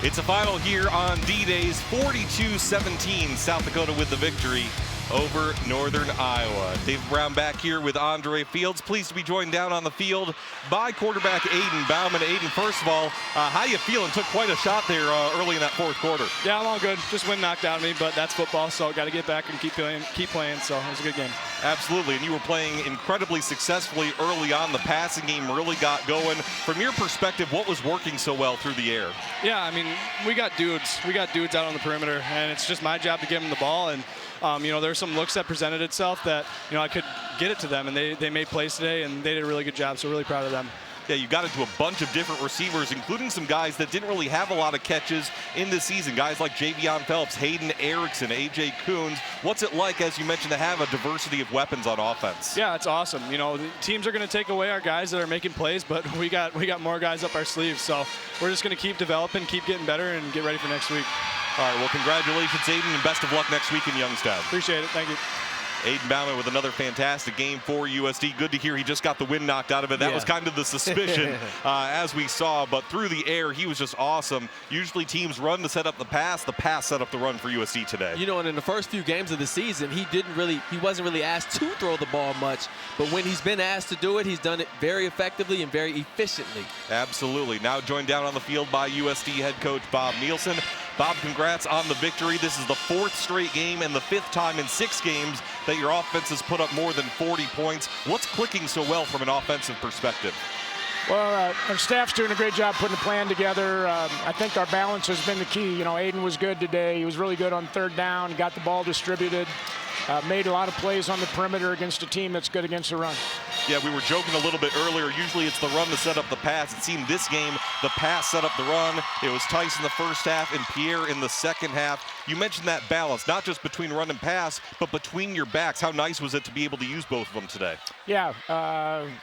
It's a final here on D-Days, 42-17, South Dakota with the victory over Northern Iowa. Dave Brown back here with Andre Fields. Pleased to be joined down on the field by quarterback Aiden Bauman. Aiden, first of all, how you feeling? Took quite a shot there early in that fourth quarter. Yeah, I'm all good. Just wind knocked out of me, but that's football, so got to get back and keep playing, so it was a good game. Absolutely, and you were playing incredibly successfully early on. The passing game really got going. From your perspective, what was working so well through the air? Yeah, I mean, we got dudes. We got dudes out on the perimeter, and it's just my job to give them the ball. And there's some looks that presented itself that, I could get it to them, and they made plays today, and they did a really good job, so really proud of them. Yeah, you got into a bunch of different receivers, including some guys that didn't really have a lot of catches in this season. Guys like Javion Phelps, Hayden Erickson, A.J. Coons. What's it like, as you mentioned, to have a diversity of weapons on offense? Yeah, it's awesome. The teams are going to take away our guys that are making plays, but we got more guys up our sleeves. So we're just going to keep developing, keep getting better, and get ready for next week. All right, well, congratulations, Aiden, and best of luck next week in Youngstown. Appreciate it. Thank you. Aiden Bauman with another fantastic game for USD. Good to hear he just got the wind knocked out of it. That was kind of the suspicion as we saw, but through the air, he was just awesome. Usually teams run to set up the pass set up the run for USD today. And in the first few games of the season, he wasn't really asked to throw the ball much, but when he's been asked to do it, he's done it very effectively and very efficiently. Absolutely. Now joined down on the field by USD head coach Bob Nielsen. Bob, congrats on the victory. This is the 4th straight game and the 5th time in 6 games that your offense has put up more than 40 points. What's clicking so well from an offensive perspective? Well, our staff's doing a great job putting a plan together. I think our balance has been the key. Aiden was good today. He was really good on 3rd down, got the ball distributed, made a lot of plays on the perimeter against a team that's good against the run. Yeah, we were joking a little bit earlier. Usually it's the run to set up the pass. It seemed this game, the pass set up the run. It was Tice in the first half and Pierre in the second half. You mentioned that balance, not just between run and pass, but between your backs. How nice was it to be able to use both of them today? Yeah,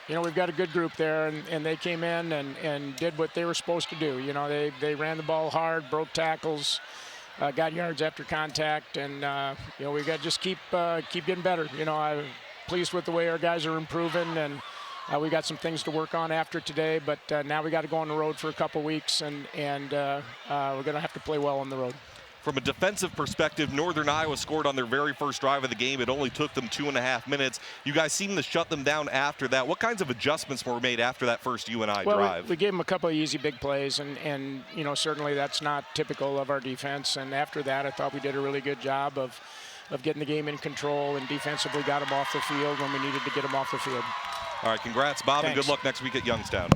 we've got a good group there, and they came in and did what they were supposed to do. They ran the ball hard, broke tackles, got yards after contact, and we got to just keep getting better. I'm pleased with the way our guys are improving, and we got some things to work on after today, but now we got to go on the road for a couple weeks, and we're going to have to play well on the road. From a defensive perspective, Northern Iowa scored on their very first drive of the game. It only took them 2.5 minutes. You guys seemed to shut them down after that. What kinds of adjustments were made after that first UNI drive? We gave them a couple of easy big plays, and certainly that's not typical of our defense. And after that, I thought we did a really good job of getting the game in control, and defensively got them off the field when we needed to get them off the field. All right, congrats, Bob, Thanks. and good luck next week at Youngstown.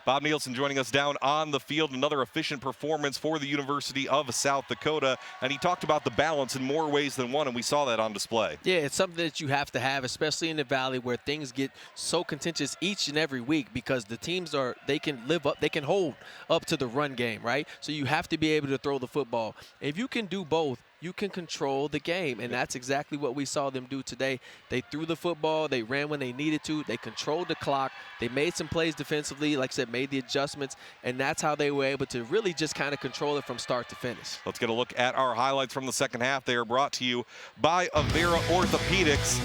Bob Nielsen joining us down on the field. Another efficient performance for the University of South Dakota. And he talked about the balance in more ways than one, and we saw that on display. Yeah, it's something that you have to have, especially in the Valley where things get so contentious each and every week, because the teams they can hold up to the run game, right? So you have to be able to throw the football. If you can do both, you can control the game, and that's exactly what we saw them do today. They threw the football, they ran when they needed to, they controlled the clock, they made some plays defensively, like I said, made the adjustments, and that's how they were able to really just kind of control it from start to finish. Let's get a look at our highlights from the second half. They are brought to you by Avera Orthopedics.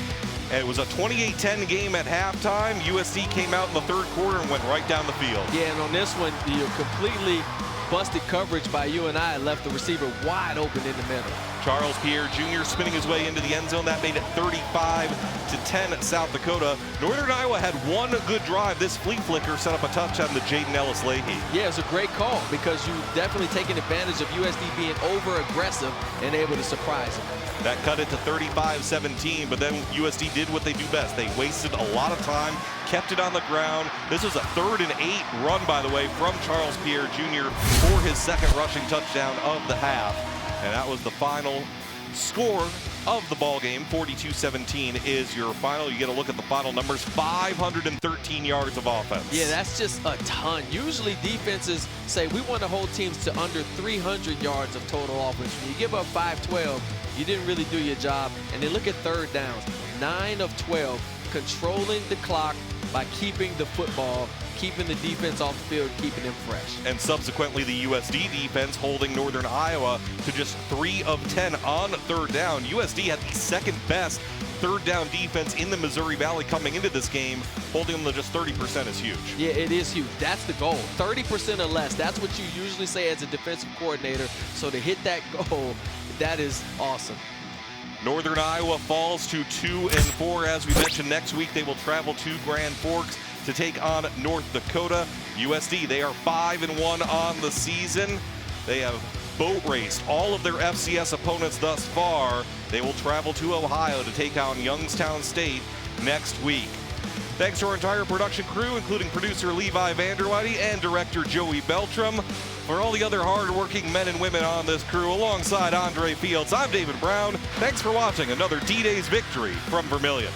And it was a 28-10 game at halftime. USD came out in the 3rd quarter and went right down the field. Yeah, and on this one, the completely busted coverage by UNI left the receiver wide open in the middle. Charles Pierre Jr. spinning his way into the end zone. That made it 35-10 at South Dakota. Northern Iowa had one good drive. This flea flicker set up a touchdown to Jaden Ellis-Leahy. Yeah, it's a great call, because you've definitely taken advantage of USD being over-aggressive and able to surprise him. That cut it to 35-17, but then USD did what they do best. They wasted a lot of time, kept it on the ground. This was a 3rd and 8 run, by the way, from Charles Pierre Jr. for his 2nd rushing touchdown of the half. And that was the final score of the ball game. 42-17 is your final. You get a look at the final numbers. 513 yards of offense. Yeah, that's just a ton. Usually defenses say we want to hold teams to under 300 yards of total offense. When you give up 512, you didn't really do your job. And then look at 3rd downs. 9 of 12, controlling the clock by keeping the football, keeping the defense off the field, keeping them fresh. And subsequently, the USD defense holding Northern Iowa to just 3 of 10 on 3rd down. USD had the 2nd best third down defense in the Missouri Valley coming into this game. Holding them to just 30% is huge. Yeah, it is huge. That's the goal. 30% or less. That's what you usually say as a defensive coordinator. So to hit that goal, that is awesome. Northern Iowa falls to 2-4. As we mentioned, next week they will travel to Grand Forks to take on North Dakota. USD, they are 5-1 on the season. They have boat raced all of their FCS opponents thus far. They will travel to Ohio to take on Youngstown State next week. Thanks to our entire production crew, including producer Levi Vanderweyde and director Joey Beltram. For all the other hard-working men and women on this crew, alongside Andre Fields, I'm David Brown. Thanks for watching another D-Days victory from Vermillion.